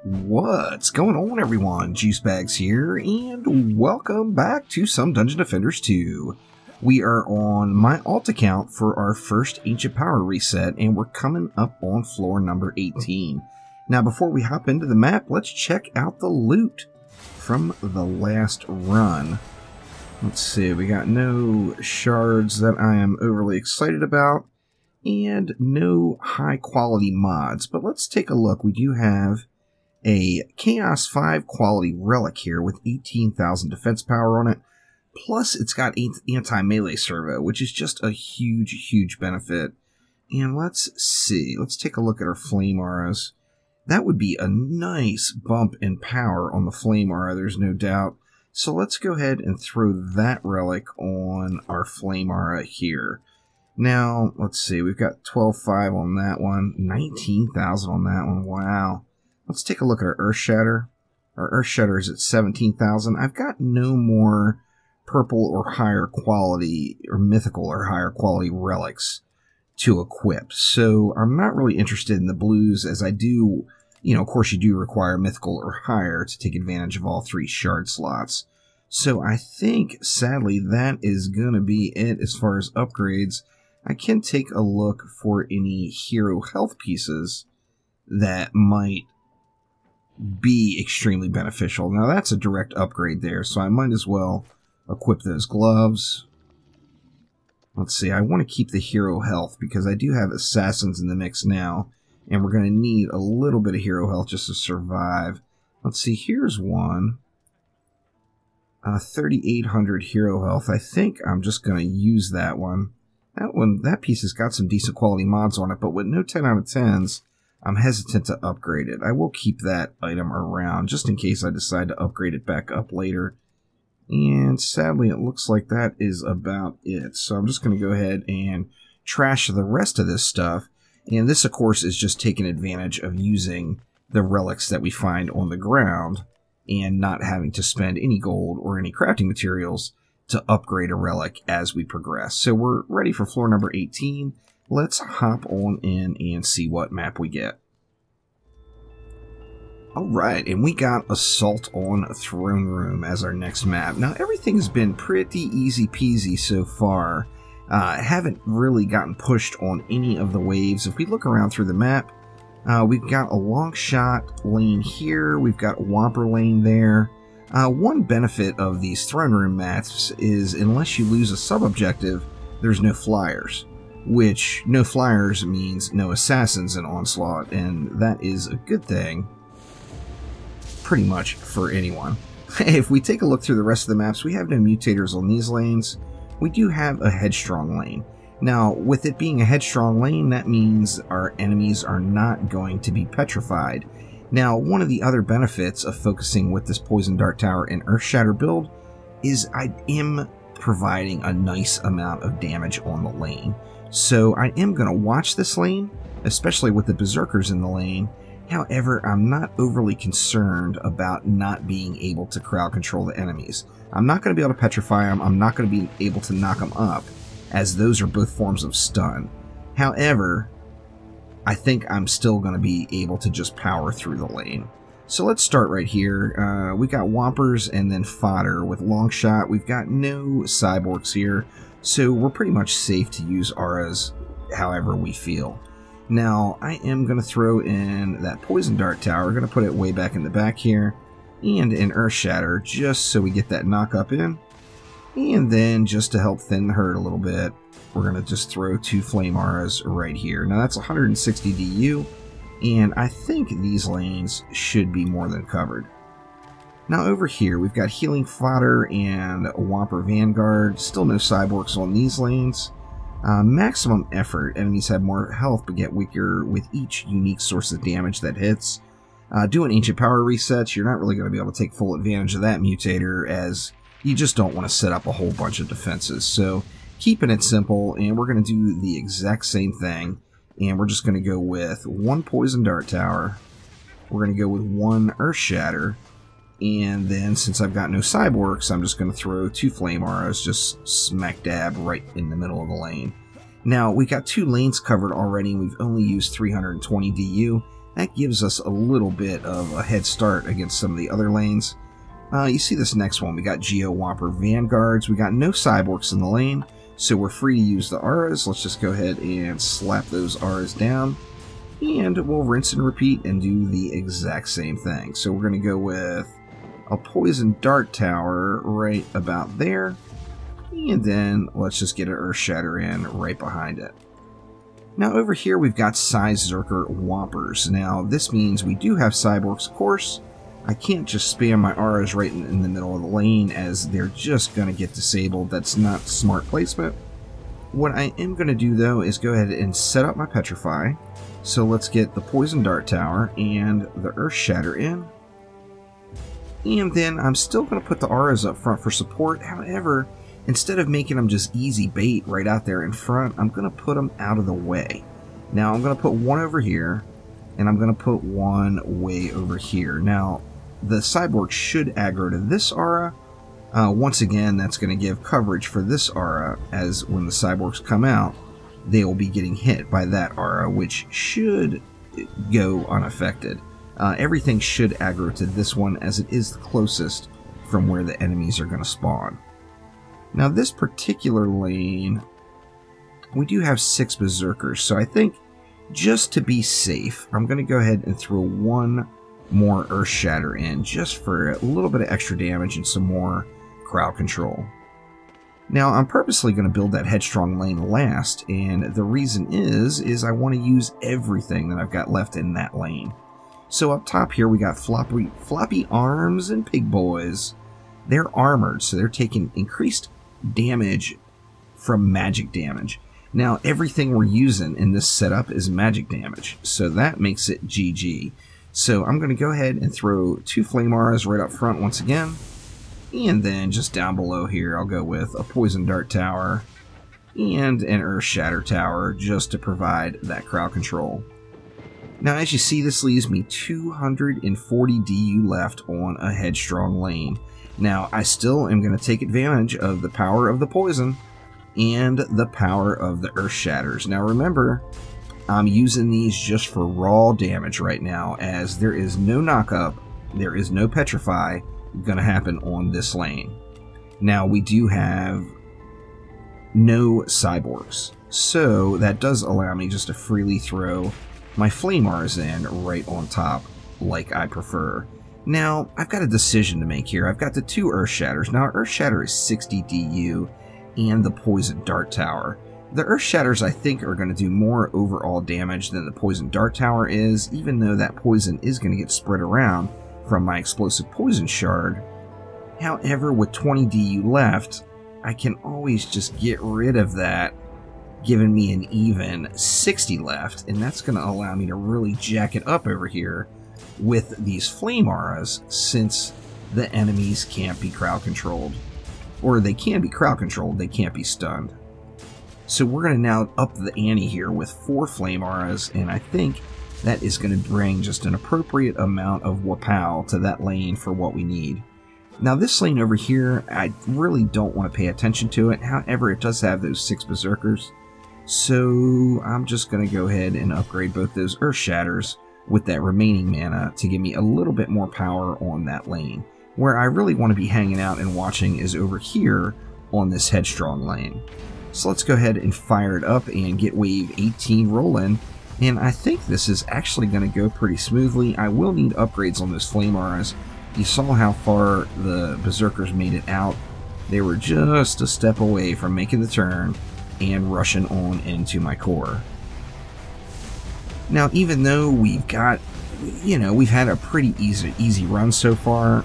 What's going on, everyone? Juicebags here, and welcome back to some Dungeon Defenders 2. We are on my alt account for our first Ancient Power reset, and we're coming up on floor number 18. Now, before we hop into the map, let's check out the loot from the last run. Let's see, we got no shards that I am overly excited about, and no high-quality mods. But let's take a look. We do have a Chaos 5 quality relic here with 18,000 defense power on it. Plus, it's got anti-melee servo, which is just a huge benefit. And let's see. Let's take a look at our flame auras. That would be a nice bump in power on the flame aura, there's no doubt. So let's go ahead and throw that relic on our flame aura here. Now, let's see. We've got 12,500 on that one. 19,000 on that one. Wow. Let's take a look at our Earth Shatter. Our Earth Shatter is at 17,000. I've got no more purple or higher quality, or mythical or higher quality relics to equip. So I'm not really interested in the blues, as I do, of course you do require mythical or higher to take advantage of all 3 shard slots. So I think, sadly, that is going to be it as far as upgrades. I can take a look for any hero health pieces that might be extremely beneficial. Now that's a direct upgrade there, so I might as well equip those gloves. Let's see, I want to keep the hero health because I do have assassins in the mix now, and we're going to need a little bit of hero health just to survive. Let's see, here's one. 3,800 hero health. I think I'm just going to use that one. That piece has got some decent quality mods on it, but with no 10 out of 10s, I'm hesitant to upgrade it. I will keep that item around just in case I decide to upgrade it back up later. And sadly, it looks like that is about it. So I'm just going to go ahead and trash the rest of this stuff. And this, of course, is just taking advantage of using the relics that we find on the ground and not having to spend any gold or any crafting materials to upgrade a relic as we progress. So we're ready for floor number 18. Let's hop on in and see what map we get. Alright, and we got Assault on Throne Room as our next map. Now, everything's been pretty easy peasy so far. Haven't really gotten pushed on any of the waves. If we look around through the map, we've got a long shot lane here. We've got a Whomper lane there. One benefit of these Throne Room maps is unless you lose a sub-objective, there's no flyers. Which, no flyers means no assassins in Onslaught, and that is a good thing pretty much for anyone. If we take a look through the rest of the maps, we have no mutators on these lanes. We do have a headstrong lane. Now, with it being a headstrong lane, that means our enemies are not going to be petrified. Now, one of the other benefits of focusing with this Poison Dart Tower and Earth Shatter build is I am providing a nice amount of damage on the lane. So I am going to watch this lane, especially with the Berserkers in the lane. However, I'm not overly concerned about not being able to crowd control the enemies. I'm not going to be able to petrify them. I'm not going to be able to knock them up, as those are both forms of stun. However, I think I'm still going to be able to just power through the lane. So let's start right here. We got Whompers and then Fodder with Longshot. We've got no Cyborgs here, so we're pretty much safe to use auras however we feel. Now, I am going to throw in that Poison Dart Tower. We're going to put it way back in the back here, and an Earth Shatter just so we get that knock up in. And then just to help thin the herd a little bit, we're going to just throw 2 Flame Auras right here. Now that's 160 DU, and I think these lanes should be more than covered. Now over here, we've got Healing Fodder and a Whomper Vanguard. Still no Cyborgs on these lanes. Maximum effort. Enemies have more health but get weaker with each unique source of damage that hits. Doing Ancient Power resets, you're not really going to be able to take full advantage of that mutator, as you just don't want to set up a whole bunch of defenses. So keeping it simple, and we're going to do the exact same thing. And we're just going to go with 1 Poison Dart Tower. We're going to go with 1 Earth Shatter. And then, since I've got no Cyborgs, I'm just going to throw 2 Flame Auras just smack dab right in the middle of the lane. Now, we got 2 lanes covered already, and we've only used 320 DU. That gives us a little bit of a head start against some of the other lanes. You see this next one, we got Geo Whopper Vanguards. We got no Cyborgs in the lane, so we're free to use the auras. Let's just go ahead and slap those auras down. And we'll rinse and repeat and do the exact same thing. So we're going to go with a Poison Dart Tower right about there. And then let's just get an Earth Shatter in right behind it. Now over here we've got Size Zerker Whoppers. Now this means we do have Cyborgs, of course. I can't just spam my auras right in the middle of the lane, as they're just going to get disabled. That's not smart placement. What I am going to do though is go ahead and set up my Petrify. So let's get the Poison Dart Tower and the Earth Shatter in. And then I'm still going to put the auras up front for support. However, instead of making them just easy bait right out there in front, I'm going to put them out of the way. Now I'm going to put one over here, and I'm going to put one way over here. Now, the Cyborg should aggro to this aura. Once again, that's going to give coverage for this aura, as when the Cyborgs come out, they will be getting hit by that aura, which should go unaffected. Everything should aggro to this one, as it is the closest from where the enemies are going to spawn. Now this particular lane, we do have 6 Berserkers, so I think just to be safe, I'm going to go ahead and throw one more Earth Shatter in, just for a little bit of extra damage and some more crowd control. Now I'm purposely going to build that Headstrong lane last, and the reason is I want to use everything that I've got left in that lane. So up top here we got Floppy Arms and Pig Boys. They're armored, so they're taking increased damage from magic damage. Now everything we're using in this setup is magic damage, so that makes it GG. So I'm going to go ahead and throw 2 Flame Auras right up front once again, and then just down below here I'll go with a Poison Dart Tower and an Earth Shatter Tower, just to provide that crowd control. Now as you see, this leaves me 240 DU left on a Headstrong lane. Now, I still am going to take advantage of the power of the poison and the power of the Earth Shatters. Now remember, I'm using these just for raw damage right now, as there is no knock-up, there is no Petrify going to happen on this lane. Now, we do have no Cyborgs, so that does allow me just to freely throw my Flame Auras in right on top, like I prefer. Now, I've got a decision to make here. I've got the 2 Earth Shatters. Now, Earth Shatter is 60 DU, and the Poison Dart Tower. The Earth Shatters, I think, are going to do more overall damage than the Poison Dart Tower is, even though that poison is going to get spread around from my Explosive Poison Shard. However, with 20 DU left, I can always just get rid of that, giving me an even 60 left, and that's going to allow me to really jack it up over here with these Flame Auras, since the enemies can't be crowd controlled. Or they can be crowd controlled, they can't be stunned. So we're going to now up the ante here with 4 Flame Auras, and I think that is going to bring just an appropriate amount of Wapow to that lane for what we need. Now this lane over here, I really don't want to pay attention to it. However, it does have those 6 Berserkers, so I'm just going to go ahead and upgrade both those Earth Shatters with that remaining mana to give me a little bit more power on that lane. Where I really want to be hanging out and watching is over here on this Headstrong lane. So let's go ahead and fire it up and get wave 18 rolling, and I think this is actually going to go pretty smoothly. I will need upgrades on those Flame Auras. You saw how far the Berserkers made it out. They were just a step away from making the turn and rushing on into my core. Now, even though we've got, we've had a pretty easy run so far,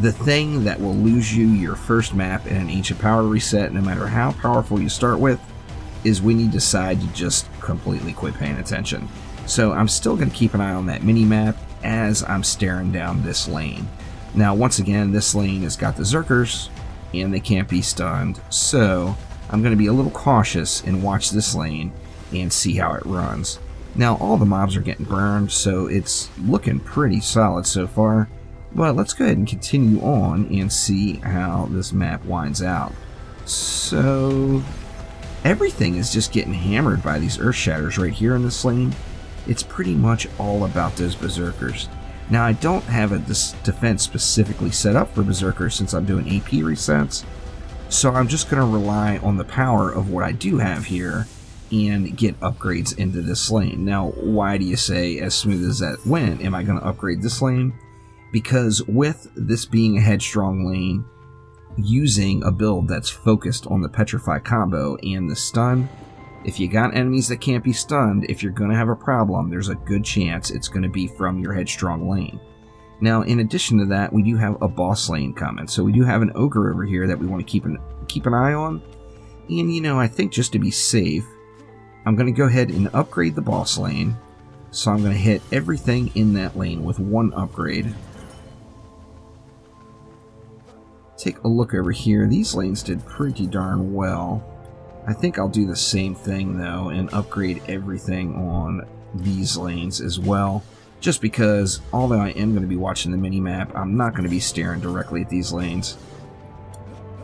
the thing that will lose you your first map in an Ancient Power reset, no matter how powerful you start with, is when you decide to just completely quit paying attention. So I'm still going to keep an eye on that mini-map as I'm staring down this lane. Now, once again, this lane has got the Zerkers, and they can't be stunned, so I'm going to be a little cautious and watch this lane and see how it runs. Now, all the mobs are getting burned, so it's looking pretty solid so far. But let's go ahead and continue on and see how this map winds out. So, everything is just getting hammered by these Earth Shatters right here in this lane. it's pretty much all about those berserkers. Now, I don't have a defense specifically set up for berserkers since I'm doing AP resets, so I'm just going to rely on the power of what I do have here and get upgrades into this lane. Now, why do you say, as smooth as that went, am I going to upgrade this lane? Because with this being a headstrong lane, using a build that's focused on the Petrify combo and the stun, if you got enemies that can't be stunned, if you're going to have a problem, there's a good chance it's going to be from your headstrong lane. Now, in addition to that, we do have a boss lane coming. So we do have an ogre over here that we want to keep an eye on. And, you know, I think just to be safe, I'm going to go ahead and upgrade the boss lane. So I'm going to hit everything in that lane with one upgrade. Take a look over here. These lanes did pretty darn well. I think I'll do the same thing, though, and upgrade everything on these lanes as well. Just because, although I am going to be watching the mini-map, I'm not going to be staring directly at these lanes.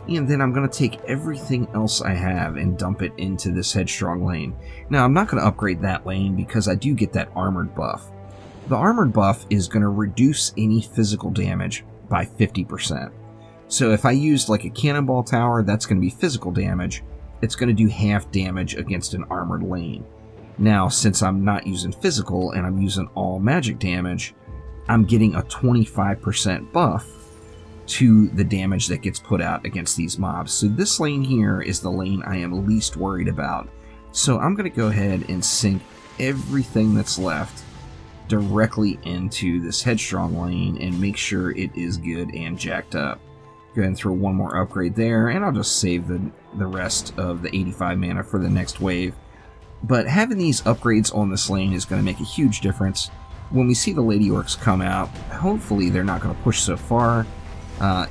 And then I'm going to take everything else I have and dump it into this headstrong lane. Now, I'm not going to upgrade that lane because I do get that armored buff. The armored buff is going to reduce any physical damage by 50%. So if I used like a cannonball tower, that's going to be physical damage. It's going to do half damage against an armored lane. Now, since I'm not using physical and I'm using all magic damage, I'm getting a 25% buff to the damage that gets put out against these mobs. So this lane here is the lane I am least worried about. So I'm going to go ahead and sink everything that's left directly into this headstrong lane and make sure it is good and jacked up. Go ahead and throw one more upgrade there, and I'll just save the rest of the 85 mana for the next wave. But having these upgrades on this lane is going to make a huge difference. When we see the Lady Orcs come out, hopefully they're not going to push so far.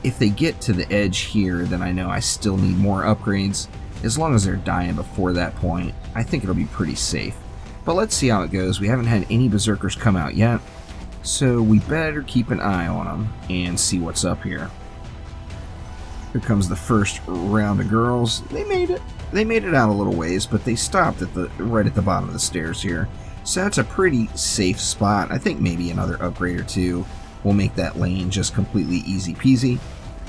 If they get to the edge here, then I know I still need more upgrades. As long as they're dying before that point, I think it'll be pretty safe. But let's see how it goes. We haven't had any Berserkers come out yet, so we better keep an eye on them and see what's up here. Here comes the first round of girls. They made it. They made it out a little ways, but they stopped at right at the bottom of the stairs here. So that's a pretty safe spot. I think maybe another upgrade or two will make that lane just completely easy peasy.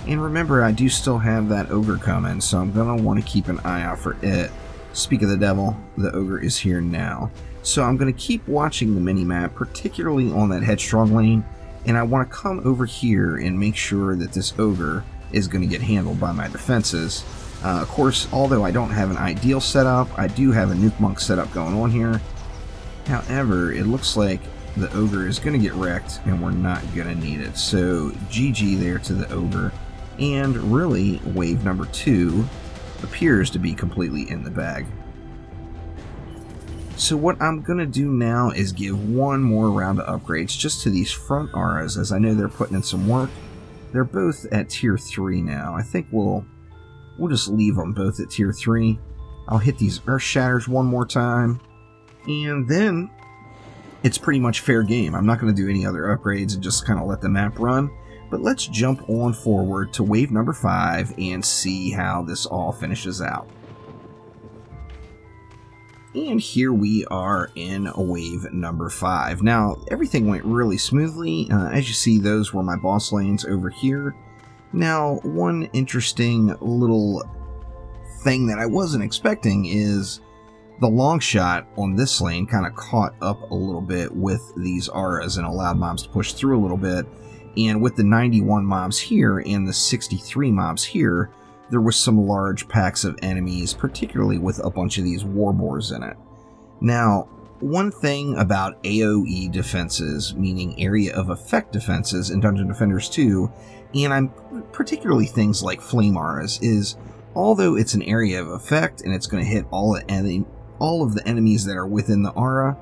And remember, I do still have that ogre coming, so I'm going to want to keep an eye out for it. Speak of the devil, the ogre is here now. So I'm going to keep watching the mini-map, particularly on that headstrong lane, and I want to come over here and make sure that this ogre is going to get handled by my defenses. Of course, although I don't have an ideal setup, I do have a nuke monk setup going on here. However, it looks like the ogre is going to get wrecked and we're not going to need it. So GG there to the ogre. And really, wave number 2 appears to be completely in the bag. So what I'm going to do now is give one more round of upgrades just to these front auras, as I know they're putting in some work. They're both at tier 3 now. I think we'll just leave them both at tier 3. I'll hit these Earth Shatters one more time, and then it's pretty much fair game. I'm not going to do any other upgrades and just kind of let the map run. But let's jump on forward to wave number 5 and see how this all finishes out. And here we are in wave number 5. Now, everything went really smoothly. As you see, those were my boss lanes over here. Now, one interesting little thing that I wasn't expecting is the long shot on this lane kind of caught up a little bit with these auras and allowed mobs to push through a little bit. And with the 91 mobs here and the 63 mobs here, there was some large packs of enemies, particularly with a bunch of these warboars in it. Now, one thing about AoE defenses, meaning area of effect defenses in Dungeon Defenders 2, and I'm particularly things like flame auras, is although it's an area of effect and it's going to hit all of the enemies that are within the aura,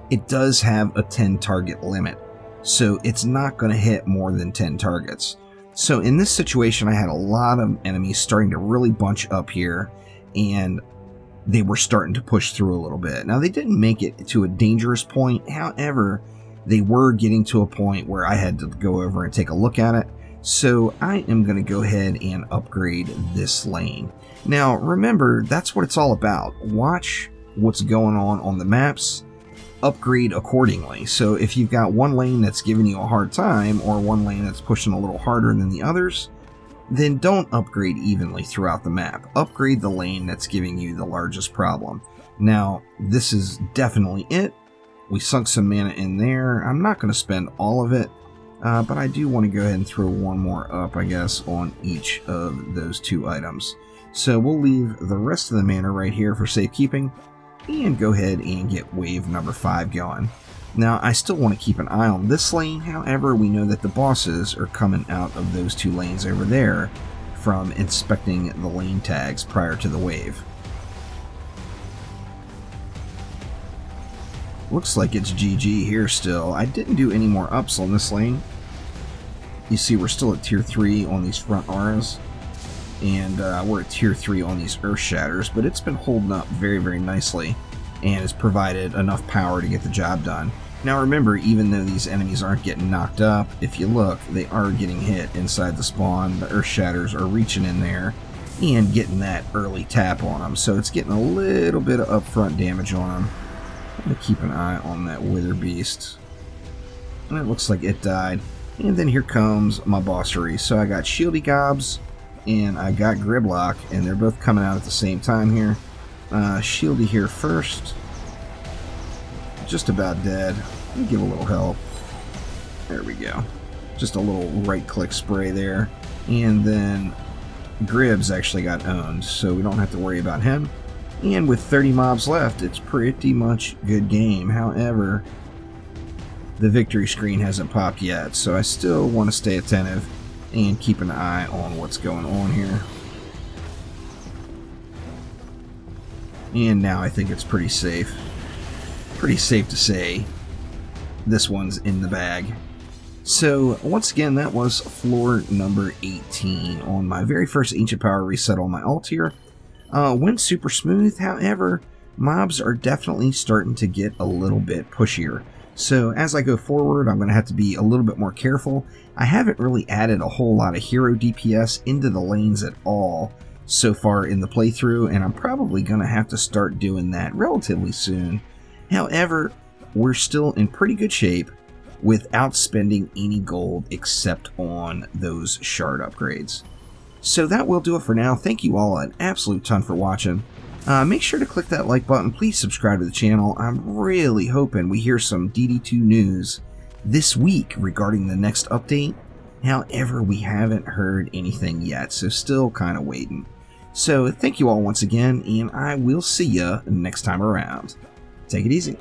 it does have a 10 target limit. So it's not going to hit more than 10 targets. So in this situation, I had a lot of enemies starting to really bunch up here, and they were starting to push through a little bit. Now, they didn't make it to a dangerous point. However, they were getting to a point where I had to go over and take a look at it. So I am going to go ahead and upgrade this lane. Now, remember, that's what it's all about. Watch what's going on the maps upgrade accordingly. So if you've got one lane that's giving you a hard time, or one lane that's pushing a little harder than the others, then don't upgrade evenly throughout the map. Upgrade the lane that's giving you the largest problem. Now, this is definitely it. We sunk some mana in there. I'm not going to spend all of it, but I do want to go ahead and throw one more up, I guess, on each of those 2 items. So we'll leave the rest of the mana right here for safekeeping, and go ahead and get wave number 5 going. Now, I still want to keep an eye on this lane, however, we know that the bosses are coming out of those 2 lanes over there from inspecting the lane tags prior to the wave. Looks like it's GG here still. I didn't do any more ups on this lane. You see, we're still at tier 3 on these front auras, and we're at tier 3 on these earth shatters, but it's been holding up very, very nicely and has provided enough power to get the job done. Now remember, even though these enemies aren't getting knocked up, if you look, they are getting hit inside the spawn. The earth shatters are reaching in there and getting that early tap on them, so it's getting a little bit of upfront damage on them. I'm going to keep an eye on that wither beast. And it looks like it died. And then here comes my bossery. So I got Shieldy Gobs and I got Griblock, and they're both coming out at the same time here. Shieldy here first. Just about dead. Let me give a little help. There we go. Just a little right-click spray there. And then Gribs actually got owned, so we don't have to worry about him. And with 30 mobs left, it's pretty much good game. However, the victory screen hasn't popped yet, so I still want to stay attentive and keep an eye on what's going on here. And now I think it's pretty safe. Pretty safe to say this one's in the bag. So once again, that was floor number 18 on my very first Ancient Power reset on my alt here. Went super smooth, however, mobs are definitely starting to get a little bit pushier. So as I go forward, I'm going to have to be a little bit more careful. I haven't really added a whole lot of hero DPS into the lanes at all so far in the playthrough, and I'm probably going to have to start doing that relatively soon. However, we're still in pretty good shape without spending any gold except on those shard upgrades. So that will do it for now. Thank you all an absolute ton for watching. Make sure to click that like button. Please subscribe to the channel. I'm really hoping we hear some DD2 news this week regarding the next update. However, we haven't heard anything yet, so still kind of waiting. So thank you all once again, and I will see ya next time around. Take it easy.